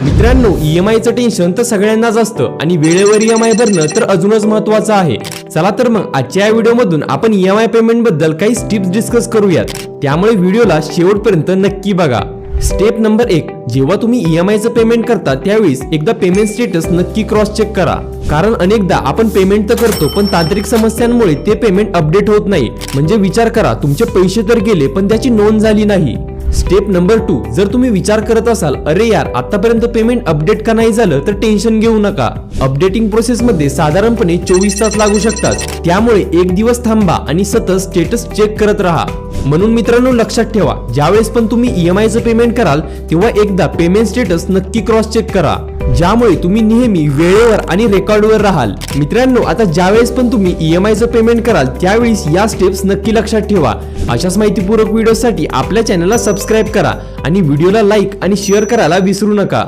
मित्रांनो, ईएमआयचं टेन्शन तर सगळ्यांनाच असतं आणि वेळेवर ईएमआय भरणं तर अजूनच महत्त्वाचं आहे. चला तर मग आजच्या या व्हिडिओमधून आपण ईएमआय पेमेंट बद्दल काही टिप्स डिस्कस करूयात. त्यामुळे व्हिडिओला शेवटपर्यंत नक्की बघा. स्टेप नंबर 1, जेव्हा तुम्ही ईएमआयचं पेमेंट करता त्यावेळेस एकदा पेमेंट स्टेटस नक्की क्रॉस चेक करा. कारण अनेकदा आपण पेमेंट तर करतो पण तांत्रिक समस्यांमुळे ते पेमेंट अपडेट होत नाही. म्हणजे विचार करा, तुमचे पैसे तर गेले पण त्याची नोंद झाली नाही. स्टेप नंबर 2, जर तुम्ही विचार करत असाल अरे यार आतापर्यंत पेमेंट अपडेट का नाही झालं, तर टेन्शन घेऊ नका. अपडेटिंग प्रोसेस मध्ये साधारणपणे 24 तास लागू शकतात. त्यामुळे एक दिवस थांबा आणि सतत स्टेटस चेक करत राहा. म्हणून मित्रांनो, लक्षात ठेवा, ज्यावेळेस पण तुम्ही ईएमआयचं पेमेंट कराल तेव्हा एकदा पेमेंट स्टेटस नक्की क्रॉस चेक करा, ज्यामुळे तुम्ही नेहमी वेळेवर आणि रेकॉर्डवर राहाल. मित्रांनो, आता ज्यावेळेस पण तुम्ही ईएमआयचं पेमेंट कराल त्यावेळेस या स्टेप्स नक्की लक्षात ठेवा. अशाच माहितीपूर्वक व्हिडिओसाठी आपल्या चॅनलला सबस्क्राईब करा आणि व्हिडिओला लाईक आणि शेअर करायला विसरू नका.